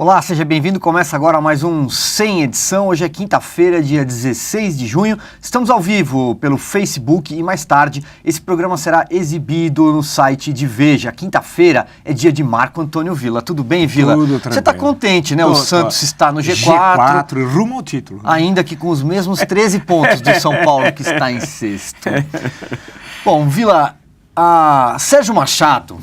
Olá, seja bem-vindo. Começa agora mais um Sem Edição. Hoje é quinta-feira, dia 16 de junho. Estamos ao vivo pelo Facebook e mais tarde esse programa será exibido no site de Veja. Quinta-feira é dia de Marco Antônio Villa. Tudo bem, Villa? Tudo tranquilo. Você está contente, né? O Santos está no G4 rumo ao título. Ainda que com os mesmos 13 pontos do São Paulo, que está em sexto. Bom, Villa, Sérgio Machado,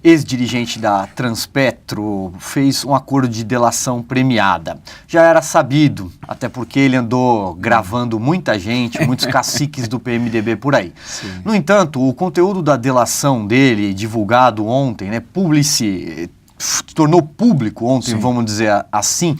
ex-dirigente da Transpetro, fez um acordo de delação premiada. Já era sabido, até porque ele andou gravando muita gente, muitos caciques do PMDB por aí. Sim. No entanto, o conteúdo da delação dele, divulgado ontem, tornou público ontem, Sim. Vamos dizer assim,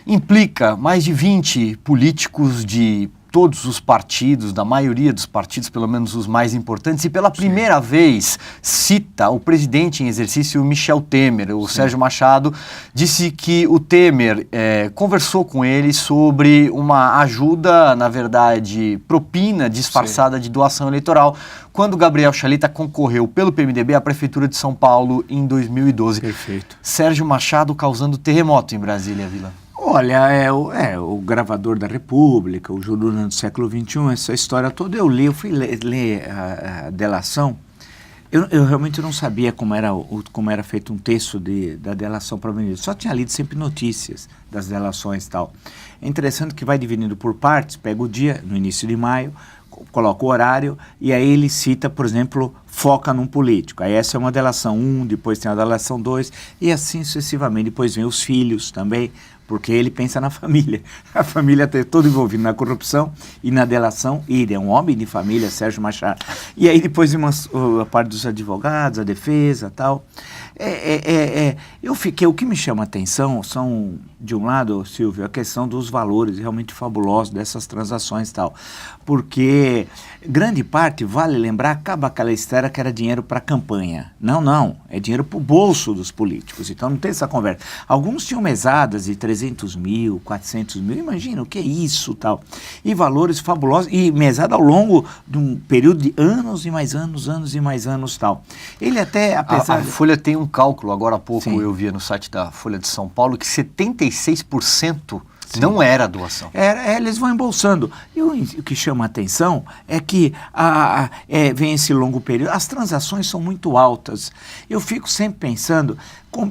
implica mais de 20 políticos de todos os partidos, da maioria dos partidos, pelo menos os mais importantes, e pela primeira vez cita o presidente em exercício Michel Temer. O Sérgio Machado disse que o Temer conversou com ele sobre uma ajuda, na verdade, propina disfarçada de doação eleitoral, quando Gabriel Chalita concorreu pelo PMDB à Prefeitura de São Paulo em 2012. Perfeito. Sérgio Machado causando terremoto em Brasília, Villa. Olha, o gravador da República, o Juruna do século XXI, essa história toda eu li, eu fui ler a delação. Eu realmente não sabia como era feito um texto da delação para o ministro. Só tinha lido sempre notícias das delações e tal. É interessante que vai dividindo por partes, pega o dia, no início de maio, coloca o horário, e aí ele cita, por exemplo, foca num político. Aí essa é uma delação 1, depois tem a delação 2, e assim sucessivamente. Depois vem os filhos também, porque ele pensa na família. A família está toda envolvida na corrupção e na delação, e ele é um homem de família, Sérgio Machado. E aí depois vem a parte dos advogados, a defesa e tal. O que me chama a atenção são, de um lado, Silvio, a questão dos valores realmente fabulosos dessas transações e tal. Porque grande parte, vale lembrar, acaba aquela história que era dinheiro para campanha. Não, é dinheiro para o bolso dos políticos. Então não tem essa conversa. Alguns tinham mesadas de 300 mil, 400 mil, imagina o que é isso tal. E valores fabulosos, e mesada ao longo de um período de anos e mais anos tal. Ele até, apesar... A Folha tem um cálculo, agora há pouco Sim. eu via no site da Folha de São Paulo, que 76% Sim. não era doação. Eles vão embolsando. E o que chama a atenção é que vem esse longo período, as transações são muito altas. Eu fico sempre pensando,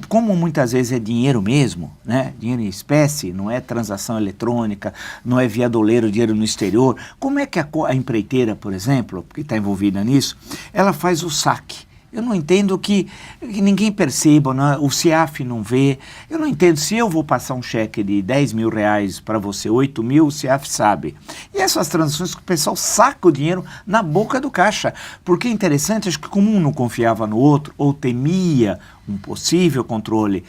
como muitas vezes é dinheiro mesmo, né? Dinheiro em espécie, não é transação eletrônica, não é via doleiro, dinheiro no exterior, como é que a empreiteira, por exemplo, que está envolvida nisso, ela faz o saque? Eu não entendo que ninguém perceba, né? O CIAF não vê. Eu não entendo, se eu vou passar um cheque de 10 mil reais para você, 8 mil, o CIAF sabe. E essas transações que o pessoal saca o dinheiro na boca do caixa. Porque é interessante, acho que como um não confiava no outro, ou temia um possível controle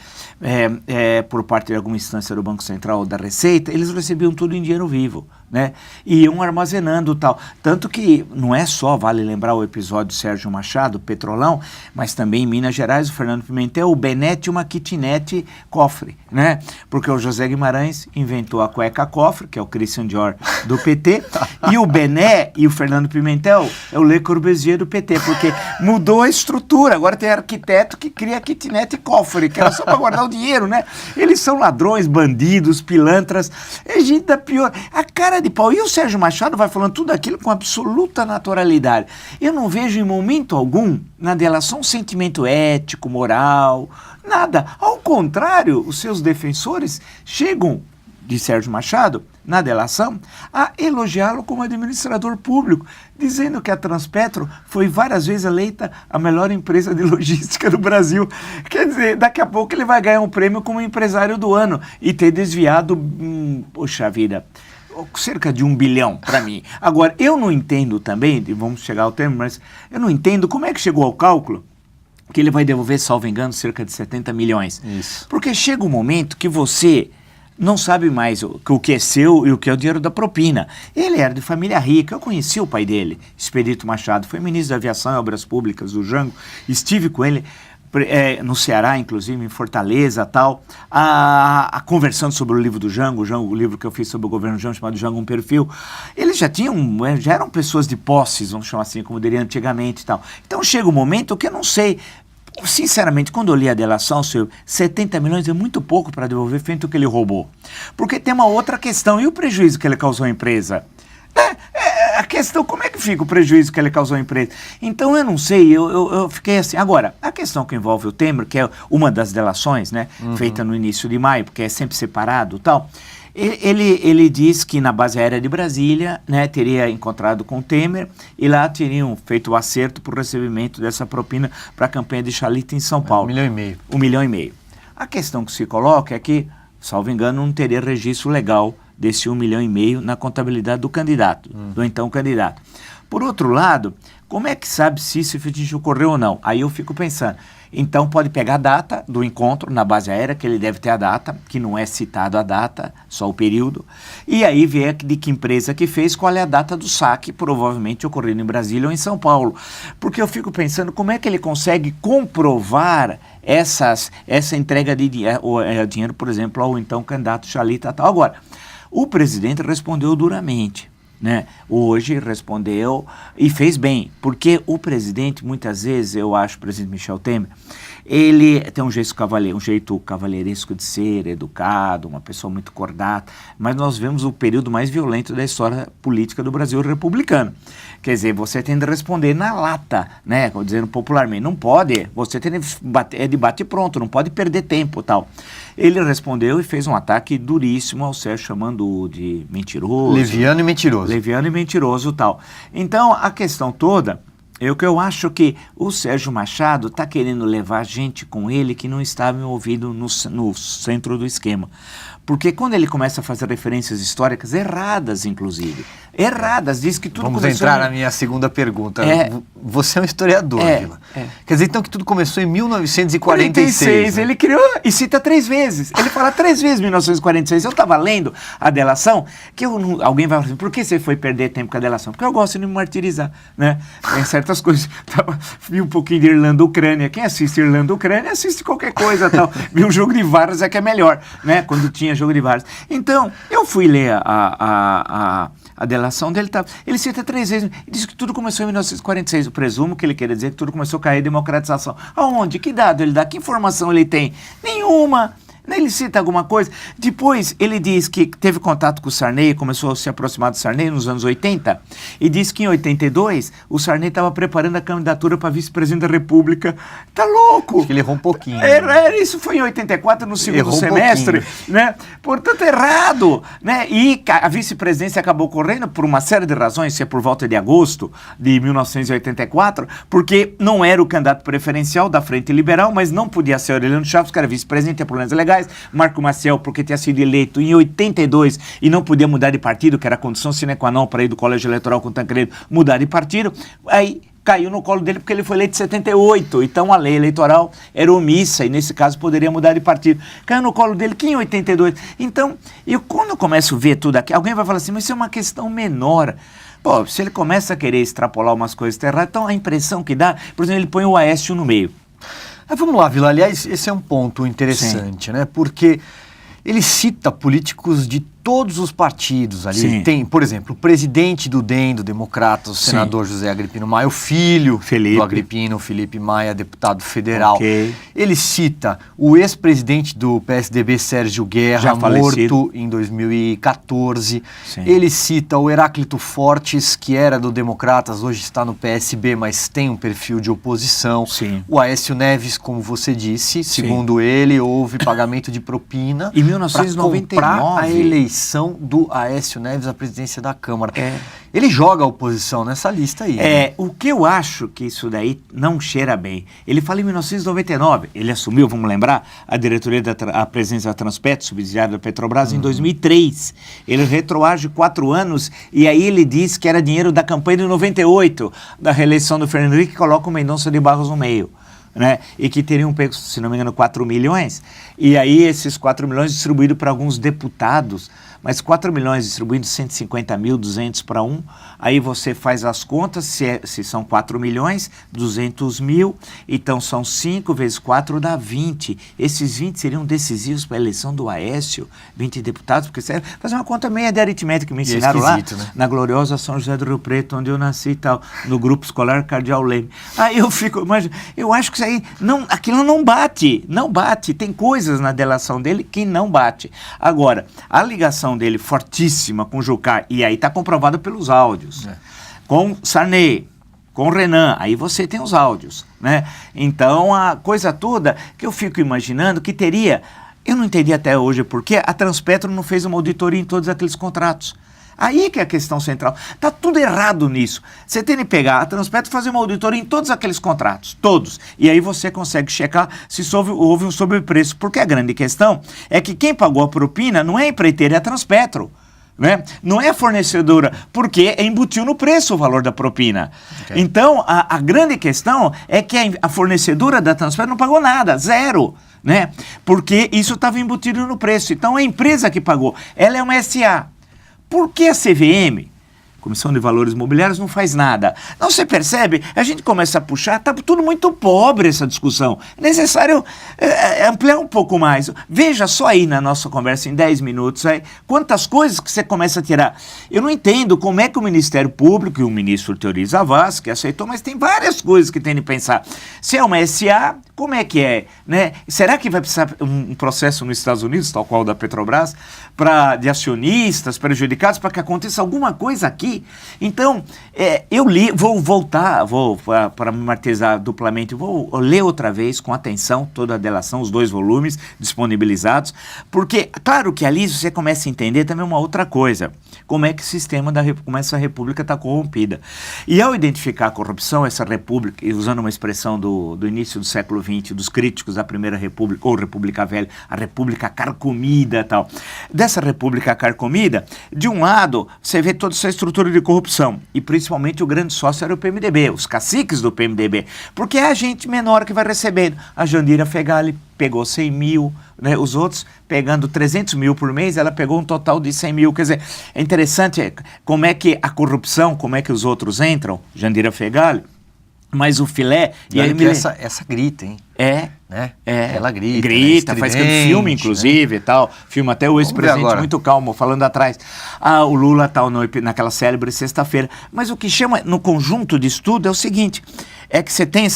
por parte de alguma instância do Banco Central ou da Receita, eles recebiam tudo em dinheiro vivo, né? E iam armazenando tal. Tanto que não é só, vale lembrar o episódio do Sérgio Machado, Petrolão, mas também em Minas Gerais, o Fernando Pimentel, o Benete e uma kitnet cofre, né? Porque o José Guimarães inventou a cueca cofre, que é o Christian Dior do PT, e o Bené e o Fernando Pimentel é o Le Corbusier do PT, porque mudou a estrutura, agora tem arquiteto que cria kitnet cofre, que era só para guardar o dinheiro, né? Eles são ladrões, bandidos, pilantras, é gente da pior, a cara de pau. E o Sérgio Machado vai falando tudo aquilo com absoluta naturalidade. Eu não vejo em momento algum na delação um sentimento ético, moral, nada. Ao contrário, os seus defensores chegam, de Sérgio Machado, na delação, a elogiá-lo como administrador público, dizendo que a Transpetro foi várias vezes eleita a melhor empresa de logística do Brasil. Quer dizer, daqui a pouco ele vai ganhar um prêmio como empresário do ano e ter desviado, poxa vida, cerca de 1 bilhão para mim. Agora, eu não entendo também, vamos chegar ao termo, mas eu não entendo como é que chegou ao cálculo que ele vai devolver, salvo engano, cerca de 70 milhões. Isso. Porque chega um momento que você não sabe mais o que é seu e o que é o dinheiro da propina. Ele era de família rica, eu conheci o pai dele, Expedito Machado, foi ministro da Aviação e Obras Públicas do Jango, estive com ele no Ceará, inclusive, em Fortaleza, tal, conversando sobre o livro do Jango, o livro que eu fiz sobre o governo Jango, chamado Jango, um perfil. Eles já eram pessoas de posses, vamos chamar assim, como diria antigamente e tal. Então chega um momento que eu não sei sinceramente, quando eu li a delação, Silvio, 70 milhões é muito pouco para devolver feito o que ele roubou. Porque tem uma outra questão, e o prejuízo que ele causou à empresa? A questão, como é que fica o prejuízo que ele causou à empresa? Então, eu não sei, eu fiquei assim. Agora, a questão que envolve o Temer, que é uma das delações, né, feita no início de maio, porque é sempre separado e tal, ele diz que na base aérea de Brasília, né, teria encontrado com o Temer e lá teriam feito o acerto por recebimento dessa propina para a campanha de Chalita em São Paulo. 1,5 milhão. 1,5 milhão. A questão que se coloca é que, salvo engano, não teria registro legal desse 1,5 milhão na contabilidade do candidato, do então candidato. Por outro lado, como é que sabe se isso efetivamente ocorreu ou não? Aí eu fico pensando, então pode pegar a data do encontro na base aérea, que ele deve ter a data, que não é citado a data, só o período, e aí ver de que empresa que fez, qual é a data do saque, provavelmente ocorrendo em Brasília ou em São Paulo. Porque eu fico pensando como é que ele consegue comprovar essa entrega de dinheiro, por exemplo, ao então candidato Chalita tal. Agora, o presidente respondeu duramente, né? Hoje respondeu e fez bem, porque o presidente, muitas vezes, eu acho, o presidente Michel Temer, ele tem um jeito cavalheiresco de ser, educado, uma pessoa muito cordata, mas nós vemos o período mais violento da história política do Brasil republicano. Quer dizer, você tem de responder na lata, né? Dizendo popularmente, não pode, você tem de bater, é debate pronto, não pode perder tempo e tal. Ele respondeu e fez um ataque duríssimo ao Sérgio, chamando-o de mentiroso. Leviano e mentiroso e tal. Então, a questão toda é o que eu acho que o Sérgio Machado está querendo levar gente com ele que não estava envolvido no centro do esquema. Porque quando ele começa a fazer referências históricas, erradas inclusive, diz que tudo Vamos começou... entrar na minha segunda pergunta. Você é um historiador, Vila. Quer dizer, então, que tudo começou em 1946. Né? Ele criou e cita 3 vezes. Ele fala 3 vezes 1946. Eu estava lendo a delação, que alguém vai falar assim, por que você foi perder tempo com a delação? Porque eu gosto de me martirizar, né? Tem certas coisas. Vi um pouquinho de Irlanda-Ucrânia. Quem assiste Irlanda-Ucrânia assiste qualquer coisa, tal. Vi um jogo de Várzea que é melhor, né? Quando tinha jogo de Várzea. Então, eu fui ler a delação dele, ele cita 3 vezes, diz que tudo começou em 1946, eu presumo que ele queira dizer que tudo começou a cair a democratização. Aonde? Que dado ele dá? Que informação ele tem? Nenhuma! Ele cita alguma coisa. Depois, ele diz que teve contato com o Sarney, começou a se aproximar do Sarney nos anos 80, e diz que em 82, o Sarney estava preparando a candidatura para vice-presidente da República. Tá louco! Acho que ele errou um pouquinho. Isso foi em 84, no segundo semestre. Um né? Portanto, errado. Né? E a vice-presidência acabou correndo por uma série de razões, se é por volta de agosto de 1984, porque não era o candidato preferencial da Frente Liberal, mas não podia ser Aureliano Chaves, que era vice-presidente, tinha problemas legais. Marco Maciel, porque tinha sido eleito em 82 e não podia mudar de partido, que era a condição sine qua non para ir do colégio eleitoral com Tancredo, mudar de partido. Aí caiu no colo dele porque ele foi eleito em 78, então a lei eleitoral era omissa e nesse caso poderia mudar de partido. Caiu no colo dele que em 82. Então, quando eu começo a ver tudo aqui, alguém vai falar assim, mas isso é uma questão menor. Pô, se ele começa a querer extrapolar umas coisas erradas, então a impressão que dá, por exemplo, ele põe o Aécio no meio. Vamos lá, Vila. Aliás, esse é um ponto interessante, né? Porque ele cita políticos de todos os partidos ali. Sim. Tem, por exemplo, o presidente do DEM, do Democrata, o senador José Agripino Maia, o filho do Agripino, Felipe Maia, deputado federal. Okay. Ele cita o ex-presidente do PSDB, Sérgio Guerra, morto em 2014. Sim. Ele cita o Heráclito Fortes, que era do Democratas, hoje está no PSB, mas tem um perfil de oposição. Sim. O Aécio Neves, como você disse, segundo ele, houve pagamento de propina em 1999 para comprar a eleição do Aécio Neves à presidência da Câmara. Ele joga a oposição nessa lista aí. Né? O que eu acho que isso daí não cheira bem. Ele fala em 1999, ele assumiu, vamos lembrar, a diretoria a presença da Transpetro, subsidiária da Petrobras, em 2003. Ele retroage 4 anos e aí ele diz que era dinheiro da campanha de 98, da reeleição do Fernando Henrique, que coloca o Mendonça de Barros no meio. Né? E que teriam pego, se não me engano, 4 milhões, e aí esses 4 milhões distribuídos para alguns deputados, mas 4 milhões distribuindo 150 mil, 200 para um, aí você faz as contas, se são 4 milhões, 200 mil, então são 5 vezes 4 dá 20. Esses 20 seriam decisivos para a eleição do Aécio, 20 deputados, porque você fazer uma conta meia de aritmética que me ensinaram lá, né? Na gloriosa São José do Rio Preto, onde eu nasci e tal, no grupo escolar Cardeal Leme. Aí eu fico, imagina, eu acho que isso aí, aquilo não bate, tem coisas na delação dele que não bate. Agora, a ligação dele fortíssima com o Jucá, e aí está comprovado pelos áudios, com Sarney, com Renan, aí você tem os áudios, né? Então, a coisa toda que eu fico imaginando que teria, eu não entendi até hoje porque a Transpetro não fez uma auditoria em todos aqueles contratos. Aí que é a questão central. Está tudo errado nisso. Você tem que pegar a Transpetro e fazer uma auditoria em todos aqueles contratos, todos. E aí você consegue checar se houve um sobrepreço. Porque a grande questão é que quem pagou a propina não é a empreiteira, é a Transpetro. Né? Não é a fornecedora, porque embutiu no preço o valor da propina. Okay. Então, a grande questão é que a fornecedora da Transpetro não pagou nada, zero. Né? Porque isso estava embutido no preço. Então, a empresa que pagou, ela é uma SA. Por que a CVM, Comissão de Valores Imobiliários, não faz nada? Não, você percebe? A gente começa a puxar, está tudo muito pobre essa discussão. É necessário ampliar um pouco mais. Veja só aí na nossa conversa em 10 minutos, aí, quantas coisas que você começa a tirar. Eu não entendo como é que o Ministério Público e o ministro Teori Zavascki que aceitou, mas tem várias coisas que tem de pensar. Se é uma SA, como é que é? Né? Será que vai precisar um processo nos Estados Unidos, tal qual o da Petrobras, de acionistas prejudicados, para que aconteça alguma coisa aqui? Então, eu vou voltar, para me martirizar duplamente, vou ler outra vez com atenção toda a delação, os 2 volumes disponibilizados, porque, claro que ali você começa a entender também uma outra coisa, como é que o sistema como essa república está corrompida. E ao identificar a corrupção, essa república, usando uma expressão do início do século XX, dos críticos da Primeira República, ou República Velha, a república carcomida e tal, dessa república carcomida, de um lado, você vê toda essa estrutura de corrupção, e principalmente o grande sócio era o PMDB, os caciques do PMDB, porque é a gente menor que vai recebendo. A Jandira Fegali pegou 100 mil, né, os outros pegando 300 mil por mês, ela pegou um total de 100 mil. Quer dizer, é interessante como é que a corrupção, como é que os outros entram, Jandira Fegali, mas o filé... E aí essa grita, hein? Né? Ela grita. Grita, faz filme, inclusive, né? E tal. Filma até o ex-presidente muito calmo, falando atrás. O Lula tal, naquela célebre sexta-feira. Mas o que chama no conjunto de estudo é o seguinte, é que você tem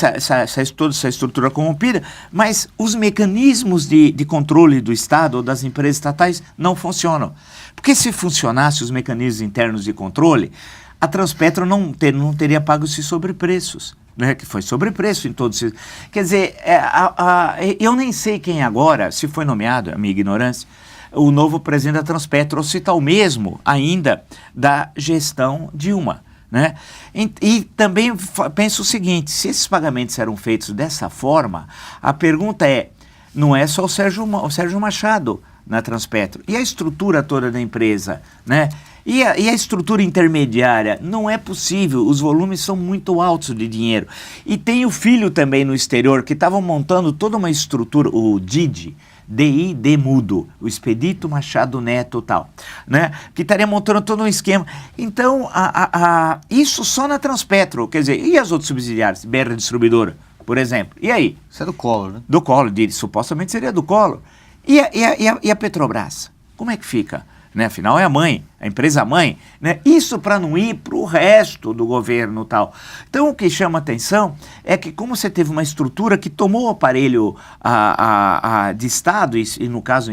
toda essa estrutura corrompida, mas os mecanismos de controle do Estado ou das empresas estatais não funcionam. Porque se funcionasse os mecanismos internos de controle, a Transpetro não teria pago esses sobrepreços. Né, que foi sobrepreço em todos esses... Quer dizer, eu nem sei quem agora, se foi nomeado, a minha ignorância, o novo presidente da Transpetro, ou se está o mesmo ainda da gestão Dilma. Né? E também penso o seguinte, se esses pagamentos eram feitos dessa forma, a pergunta não é só o Sérgio Machado na Transpetro, e a estrutura toda da empresa, né? E a estrutura intermediária, não é possível, os volumes são muito altos de dinheiro. E tem o filho também no exterior, que estavam montando toda uma estrutura, o DID mudo, o Expedito Machado Neto e tal, né? Que estaria montando todo um esquema. Então, isso só na Transpetro, quer dizer, e as outras subsidiárias, BR Distribuidora, por exemplo, e aí? Isso é do Collor, né? Do Collor, supostamente seria do Collor. E a Petrobras, como é que fica? Né? Afinal é a empresa mãe, né? Isso para não ir para o resto do governo e tal. Então o que chama atenção é que como você teve uma estrutura que tomou o aparelho de Estado, e no caso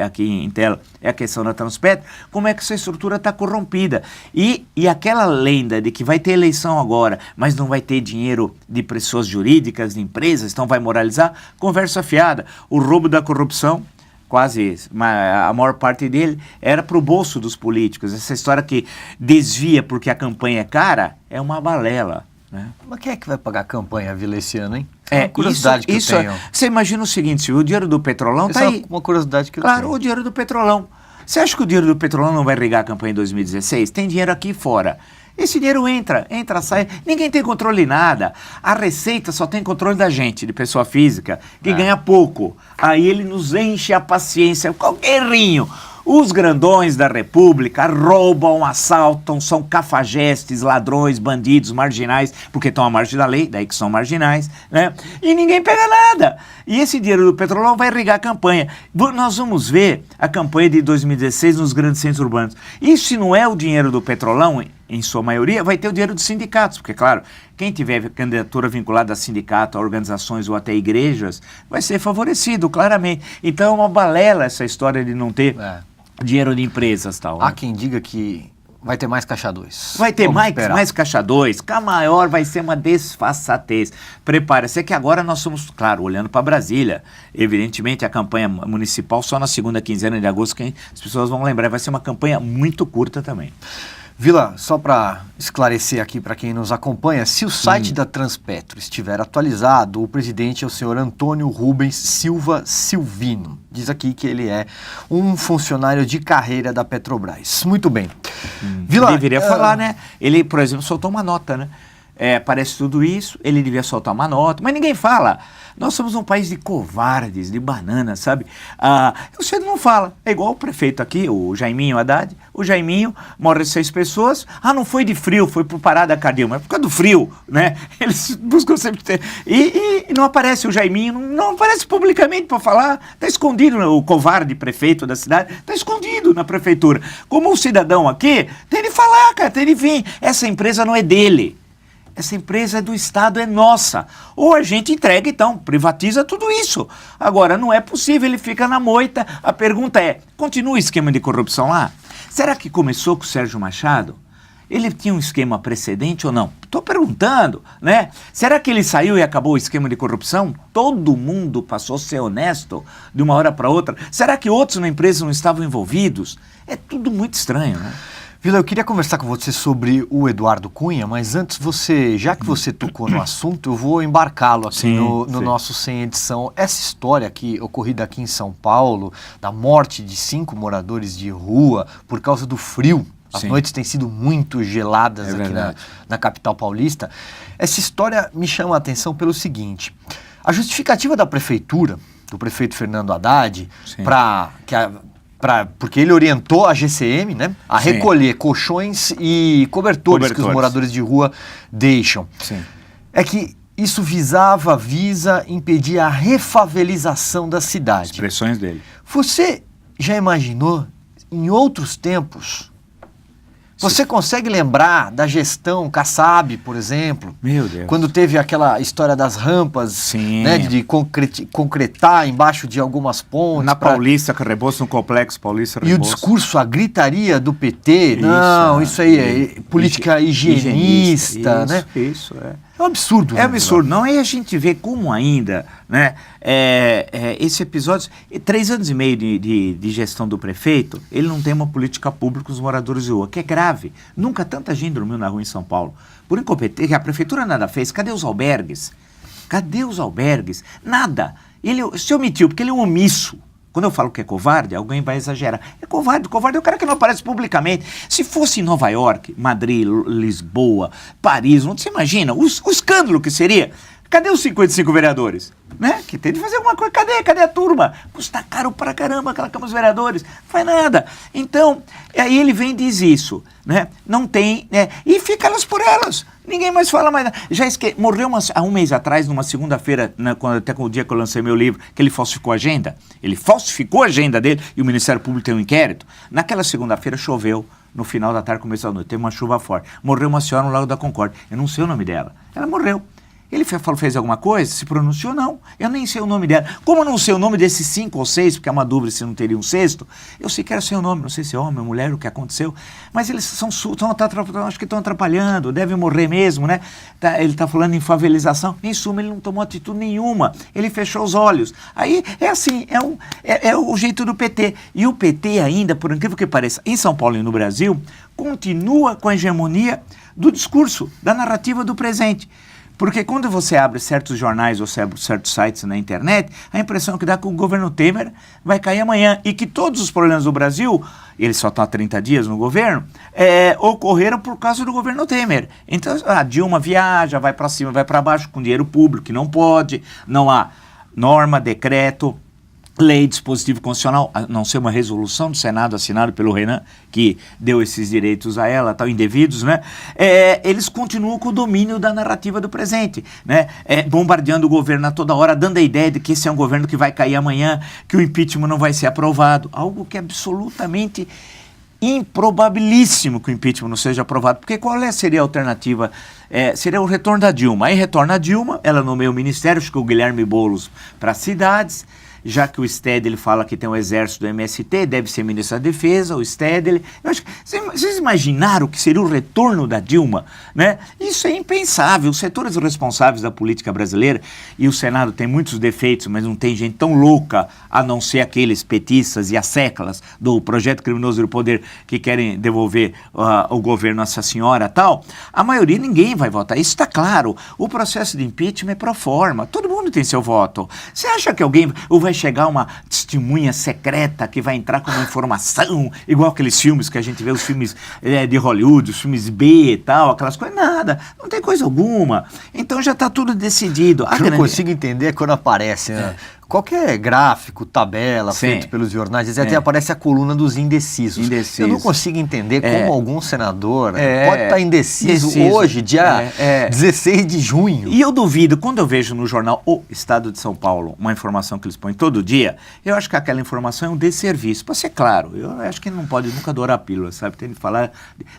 aqui em tela é a questão da Transpetro, como é que essa estrutura está corrompida. E aquela lenda de que vai ter eleição agora, mas não vai ter dinheiro de pessoas jurídicas, de empresas, então vai moralizar, conversa fiada. O roubo da corrupção, quase a maior parte dele, era para o bolso dos políticos. Essa história que desvia porque a campanha é cara, é uma balela. Né? Mas quem é que vai pagar a campanha, Vila, esse ano, hein? É uma curiosidade que eu tenho. Você imagina o seguinte, Silvio, o dinheiro do Petrolão está aí. Uma curiosidade que eu tenho. Claro, o dinheiro do Petrolão. Você acha que o dinheiro do Petrolão não vai regar a campanha em 2016? Tem dinheiro aqui fora. Esse dinheiro entra, sai, ninguém tem controle de nada. A Receita só tem controle da gente, de pessoa física, que ganha pouco. Aí ele nos enche a paciência, qualquer errinho. Os grandões da República roubam, assaltam, são cafajestes, ladrões, bandidos, marginais, porque estão à margem da lei, daí que são marginais, né? E ninguém pega nada. E esse dinheiro do Petrolão vai irrigar a campanha. Nós vamos ver a campanha de 2016 nos grandes centros urbanos. E se não é o dinheiro do Petrolão, em sua maioria, vai ter o dinheiro dos sindicatos, porque, claro, quem tiver candidatura vinculada a sindicato, a organizações ou até igrejas, vai ser favorecido, claramente. Então é uma balela essa história de não ter dinheiro de empresas e tal. Há quem diga que vai ter mais Caixa 2. Vai ter mais Caixa 2, K maior vai ser uma desfaçatez. Prepara-se, é que agora nós somos, claro, olhando para Brasília. Evidentemente, a campanha municipal só na segunda quinzena de agosto, que as pessoas vão lembrar, vai ser uma campanha muito curta também. Vila, só para esclarecer aqui para quem nos acompanha, se o site da Transpetro estiver atualizado, o presidente é o senhor Antônio Rubens Silva Silvino. Diz aqui que ele é um funcionário de carreira da Petrobras. Muito bem. Vila, deveria falar, né? Ele, por exemplo, soltou uma nota, né? Parece tudo isso, ele devia soltar uma nota, mas ninguém fala. Nós somos um país de covardes, de bananas, sabe? Você não fala. É igual o prefeito aqui, o Jaiminho Haddad. O Jaiminho, morre 6 pessoas. Não foi de frio, foi por parada cardíaca. Mas por causa do frio, né? Eles buscam sempre ter... E não aparece o Jaiminho, não aparece publicamente para falar. Está escondido, o covarde prefeito da cidade, está escondido na prefeitura. Como o cidadão aqui, tem de falar, cara, tem de vir. Essa empresa não é dele. Essa empresa é do Estado, é nossa. Ou a gente entrega, então, privatiza tudo isso. Agora, não é possível, ele fica na moita. A pergunta é, continua o esquema de corrupção lá? Será que começou com o Sérgio Machado? Ele tinha um esquema precedente ou não? Estou perguntando, né? Será que ele saiu e acabou o esquema de corrupção? Todo mundo passou a ser honesto de uma hora para outra? Será que outros na empresa não estavam envolvidos? É tudo muito estranho, né? Vila, eu queria conversar com você sobre o Eduardo Cunha, mas antes já que você tocou no assunto, eu vou embarcá-lo aqui no nosso Sem Edição. Essa história aqui, ocorrida aqui em São Paulo, da morte de 5 moradores de rua por causa do frio, as noites têm sido muito geladas aqui na capital paulista, essa história me chama a atenção pelo seguinte: a justificativa da prefeitura, do prefeito Fernando Haddad, porque ele orientou a GCM, né, a recolher colchões e cobertores que os moradores de rua deixam. É que isso visa impedir a refavelização da cidade. Expressões dele. Você já imaginou, em outros tempos, você consegue lembrar da gestão Kassab, por exemplo? Meu Deus. Quando teve aquela história das rampas, né, de concretar embaixo de algumas pontes. Na Paulista, Reboço, no Complexo Paulista, Reboço. E o discurso, a gritaria do PT, isso aí é política higienista, né? Isso, é. É um absurdo. É absurdo. Não, e a gente vê como ainda, né, esse episódio, 3 anos e meio de gestão do prefeito, ele não tem uma política pública com os moradores de rua, que é grave. Nunca tanta gente dormiu na rua em São Paulo. Por incompetência, a prefeitura nada fez. Cadê os albergues? Cadê os albergues? Nada. Ele se omitiu, porque ele é um omisso. Quando eu falo que é covarde, alguém vai exagerar. É covarde é o cara que não aparece publicamente. Se fosse em Nova York, Madrid, Lisboa, Paris, você imagina o escândalo que seria? Cadê os 55 vereadores? Né? Que tem de fazer alguma coisa. Cadê a turma? Custa caro pra caramba aquela Câmara dos Vereadores. Não faz nada. Então, aí ele vem e diz isso, né? Não tem, né? E fica elas por elas. Ninguém mais fala mais nada. Morreu há um mês atrás, numa segunda-feira, né, até com o dia que eu lancei meu livro, que ele falsificou a agenda. Ele falsificou a agenda dele e o Ministério Público tem um inquérito. Naquela segunda-feira choveu. No final da tarde, começo da noite. Teve uma chuva forte. Morreu uma senhora no Lago da Concórdia. Eu não sei o nome dela. Ela morreu. Ele fez alguma coisa? Se pronunciou? Não. Eu nem sei o nome dela. Como eu não sei o nome desses 5 ou 6, porque é uma dúvida se não teria um 6º, eu sequer sei o nome. Não sei se é homem ou mulher, o que aconteceu. Mas eles acho que estão atrapalhando, devem morrer mesmo, né? Ele está falando em favelização. Em suma, ele não tomou atitude nenhuma. Ele fechou os olhos. Aí é assim, é o jeito do PT. E o PT ainda, por incrível que pareça, em São Paulo e no Brasil, continua com a hegemonia do discurso, da narrativa do presente. Porque quando você abre certos jornais ou certos sites na internet, a impressão que dá que o governo Temer vai cair amanhã e que todos os problemas do Brasil, ele só está há 30 dias no governo, ocorreram por causa do governo Temer. Então a Dilma viaja, vai para cima, vai para baixo com dinheiro público, que não pode, não há norma, decreto, lei, dispositivo constitucional, a não ser uma resolução do Senado assinada pelo Renan, que deu esses direitos a ela, tal, indevidos, né? Eles continuam com o domínio da narrativa do presente, né? Bombardeando o governo a toda hora, dando a ideia de que esse é um governo que vai cair amanhã, que o impeachment não vai ser aprovado, algo que é absolutamente improbabilíssimo que o impeachment não seja aprovado, porque qual seria a alternativa? Seria o retorno da Dilma. Aí retorna a Dilma, ela nomeia o ministério, acho que o Guilherme Boulos para as cidades, já que o Stedley fala que tem o exército do MST, deve ser ministro da Defesa, o Stedley. Eu acho que, vocês imaginaram que seria o retorno da Dilma, né? Isso é impensável. Os setores responsáveis da política brasileira, e o Senado tem muitos defeitos, mas não tem gente tão louca, a não ser aqueles petistas e as séculas do projeto criminoso do poder que querem devolver o governo a essa senhora e tal. A maioria, ninguém vai votar. Isso está claro. O processo de impeachment é pro forma. Todo mundo tem seu voto. Você acha que alguém... vai chegar uma testemunha secreta que vai entrar com uma informação, igual aqueles filmes que a gente vê, os filmes de Hollywood, os filmes B e tal, aquelas coisas, nada, não tem coisa alguma. Então já está tudo decidido. O que eu não consigo entender é quando aparece, né? Qualquer gráfico, tabela, feito pelos jornais, até aparece a coluna dos indecisos. Eu não consigo entender como algum senador pode estar indeciso hoje, dia 16 de junho. E eu duvido, quando eu vejo no jornal O Estado de São Paulo, uma informação que eles põem todo dia, eu acho que aquela informação é um desserviço. Para ser claro, eu acho que não pode nunca adorar a pílula, sabe? Tem que falar...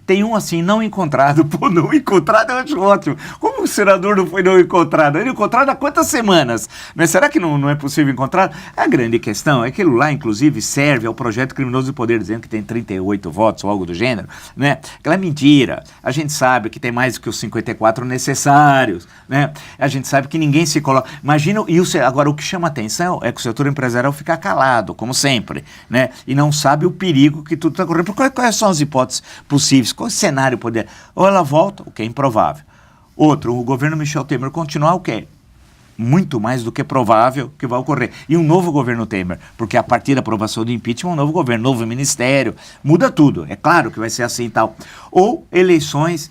Tem um assim, não encontrado. Pô, não encontrado eu acho ótimo. Como o senador não foi não encontrado? Ele encontrado há quantas semanas? Mas será que não é possível encontrar? A grande questão é que aquilo lá, inclusive, serve ao projeto criminoso do poder, dizendo que tem 38 votos ou algo do gênero, né? Aquela é mentira. A gente sabe que tem mais do que os 54 necessários, né? A gente sabe que ninguém se coloca... Imagina, agora o que chama atenção é que o setor empresarial fica calado, como sempre, né? E não sabe o perigo que tudo está correndo. Quais são as hipóteses possíveis? Qual é o cenário poder? Ou ela volta, o que é improvável. Outro, o governo Michel Temer continuar, o que é muito mais do que provável que vai ocorrer. E um novo governo Temer, porque a partir da aprovação do impeachment, um novo governo, novo ministério, muda tudo. É claro que vai ser assim e tal. Ou eleições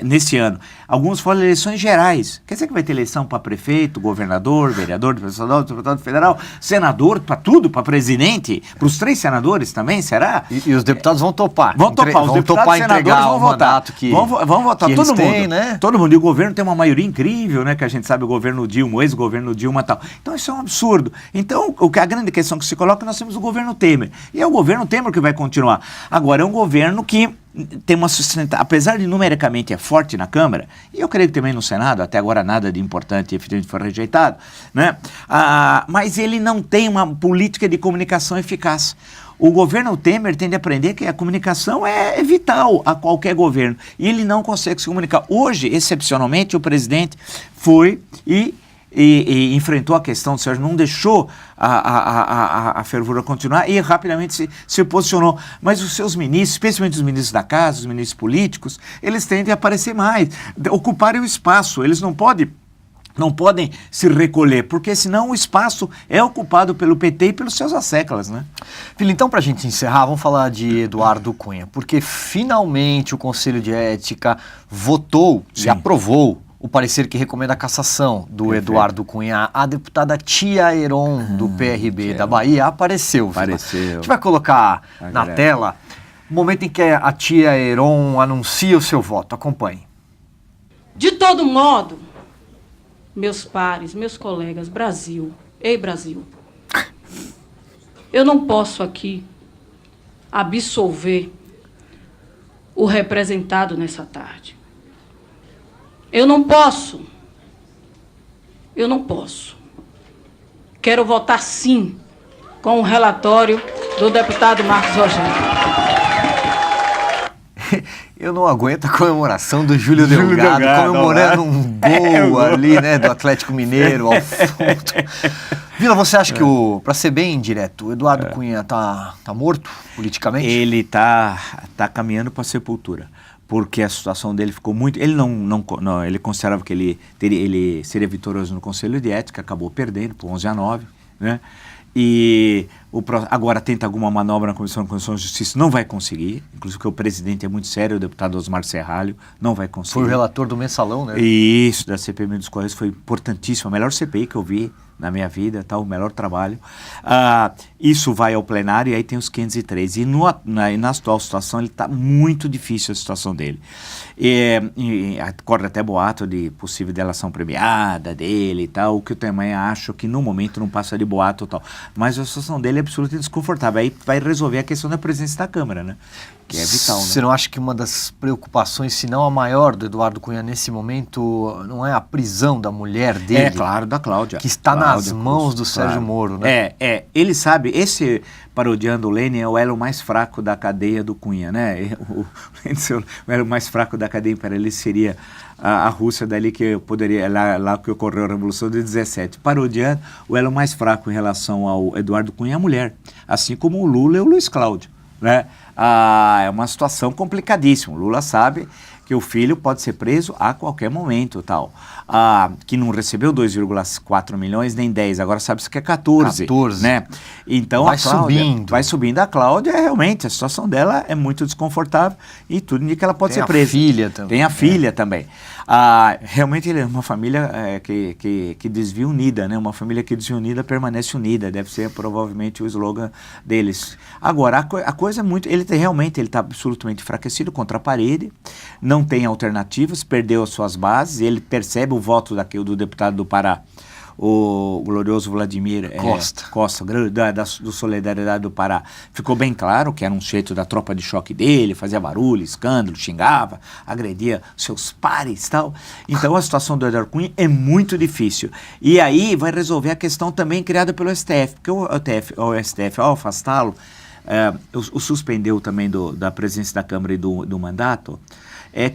nesse ano. Alguns falam eleições gerais. Quer dizer que vai ter eleição para prefeito, governador, vereador, deputado federal, senador, para tudo, para presidente, para os 3 senadores também, será? E os deputados vão topar. Vão topar, os deputados e senadores vão votar. Vão votar, todo mundo. Têm, né? Todo mundo. E o governo tem uma maioria incrível, né? Que a gente sabe, o governo Dilma, o ex-governo Dilma e tal. Então isso é um absurdo. Então, a grande questão que se coloca, nós temos o governo Temer. E é o governo Temer que vai continuar. Agora, é um governo que tem uma sustentação, apesar de numericamente é forte na Câmara, e eu creio que também no Senado, até agora nada de importante, evidentemente foi rejeitado, né? Mas ele não tem uma política de comunicação eficaz. O governo Temer tem de aprender que a comunicação é vital a qualquer governo, e ele não consegue se comunicar. Hoje, excepcionalmente, o presidente foi e enfrentou a questão do Sérgio, não deixou a fervura continuar e rapidamente se posicionou. Mas os seus ministros, especialmente os ministros da casa, os ministros políticos, eles tendem a aparecer mais, ocuparem o espaço. Eles não podem se recolher, porque senão o espaço é ocupado pelo PT e pelos seus asseclas, né? Filho, então pra gente encerrar, vamos falar de Eduardo Cunha, porque finalmente o Conselho de Ética votou e aprovou o parecer que recomenda a cassação do Eduardo Cunha. A deputada Tia Heron, do PRB da Bahia, apareceu. A gente vai colocar na tela o momento em que a Tia Heron anuncia o seu voto. Acompanhe. De todo modo, meus pares, meus colegas, Brasil, ei Brasil, eu não posso aqui absolver o representado nessa tarde. Eu não posso. Quero votar sim com o relatório do deputado Marcos Rogério. Eu não aguento a comemoração do Júlio Delgado comemorando um gol ali, né, do Atlético Mineiro ao fundo. Vila, você acha que para ser bem direto, o Eduardo Cunha tá morto politicamente? Ele tá caminhando para a sepultura. Porque a situação dele ficou muito... Ele ele considerava que ele seria vitorioso no Conselho de Ética, acabou perdendo por 11-9, né? E agora tenta alguma manobra na Comissão de Constituição e Justiça, não vai conseguir, inclusive porque o presidente é muito sério, o deputado Osmar Serralho, não vai conseguir. Foi o relator do mensalão, né? Isso, da CPMI dos Correios, foi importantíssimo, a melhor CPI que eu vi na minha vida, tá, o melhor trabalho. Isso vai ao plenário e aí tem os 503. E na atual situação, ele está muito difícil a situação dele. Corre até boato de possível delação premiada dele e tal, o que eu também acho que no momento não passa de boato e tal. Mas a situação dele é absolutamente desconfortável. Aí vai resolver a questão da presença da Câmara, né? Que é vital, né? Você não acha que uma das preocupações, se não a maior do Eduardo Cunha nesse momento, não é a prisão da mulher dele? É, claro, da Cláudia. Que está Cláudia nas mãos do Sérgio claro. Moro, né? Ele sabe, esse, parodiando o Lênin, é o elo mais fraco da cadeia do Cunha, né? O elo mais fraco da cadeia imperialista seria a Rússia, dali que poderia, lá que ocorreu a Revolução de 17. Parodiando, o elo mais fraco em relação ao Eduardo Cunha é a mulher, assim como o Lula e o Luiz Cláudio, né? É uma situação complicadíssima. O Lula sabe que o filho pode ser preso a qualquer momento, tal. Que não recebeu 2,4 milhões nem 10, agora sabe-se que é 14, né? Então vai a Cláudia subindo. vai subindo. A Cláudia, realmente, a situação dela é muito desconfortável e tudo indica que ela pode ser presa. Tem a filha também. Tem a filha também. Realmente ele é uma família que desvia unida, né? Uma família que desvia unida permanece unida, deve ser provavelmente o slogan deles. Agora, a coisa é muito... Ele está absolutamente enfraquecido contra a parede, não tem alternativas, perdeu as suas bases, ele percebe o voto do deputado do Pará, o glorioso Vladimir Costa, do Solidariedade do Pará. Ficou bem claro que era um jeito da tropa de choque dele, fazia barulho, escândalo, xingava, agredia seus pares e tal. Então a situação do Eduardo Cunha é muito difícil. E aí vai resolver a questão também criada pelo STF, porque o STF, ao afastá-lo, o suspendeu também da presença da Câmara e do mandato,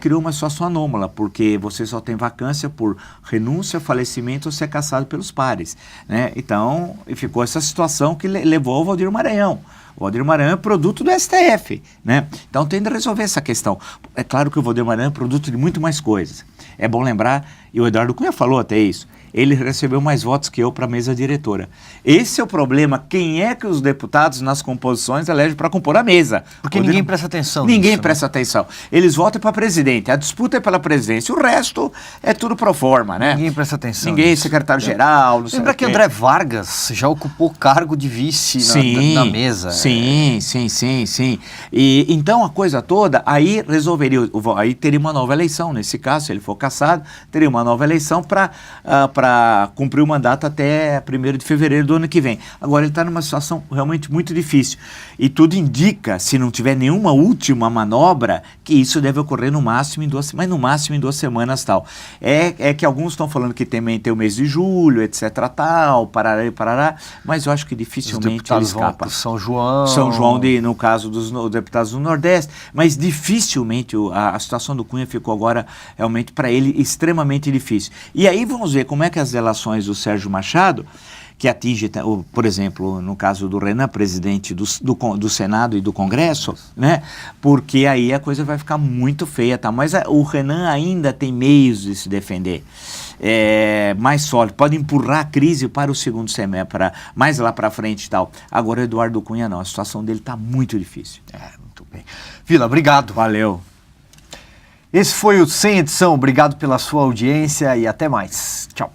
criou uma situação anômala, porque você só tem vacância por renúncia, falecimento ou ser cassado pelos pares, né? Então, ficou essa situação que levou ao Valdir Maranhão. O Valdir Maranhão é produto do STF, né? Então tem de resolver essa questão. É claro que o Valdir Maranhão é produto de muito mais coisas. É bom lembrar, e o Eduardo Cunha falou até isso, ele recebeu mais votos que eu para a mesa diretora. Esse é o problema. Quem é que os deputados nas composições elegem para compor a mesa? Porque ninguém presta atenção Ninguém nisso, presta atenção. Eles votam para presidente. A disputa é pela presidência. O resto é tudo pro forma, né? Ninguém presta atenção. Ninguém, secretário-geral, não sei. Lembra que André Vargas já ocupou cargo de vice na mesa? Sim. E então a coisa toda, aí resolveria, aí teria uma nova eleição, nesse caso, se ele for cassado, teria uma nova eleição para cumprir o mandato até 1º de fevereiro do ano que vem. Agora ele está numa situação realmente muito difícil. E tudo indica, se não tiver nenhuma última manobra, que isso deve ocorrer no máximo em 2 semanas, mas no máximo em 2 semanas tal. É que alguns estão falando que também tem o mês de julho, etc, tal, parará, mas eu acho que dificilmente ele escapa. São João, no caso dos deputados do Nordeste, mas dificilmente a situação do Cunha ficou agora realmente para ele extremamente difícil. E aí vamos ver como é que as delações do Sérgio Machado, que atinge, por exemplo, no caso do Renan, presidente do Senado e do Congresso, né? Porque aí a coisa vai ficar muito feia, tá? Mas o Renan ainda tem meios de se defender. Mais sólido, pode empurrar a crise para o segundo semestre, mais lá para frente e tal. Agora o Eduardo Cunha não, a situação dele está muito difícil. Muito bem. Vila, obrigado. Valeu. Esse foi o Sem Edição, obrigado pela sua audiência e até mais. Tchau.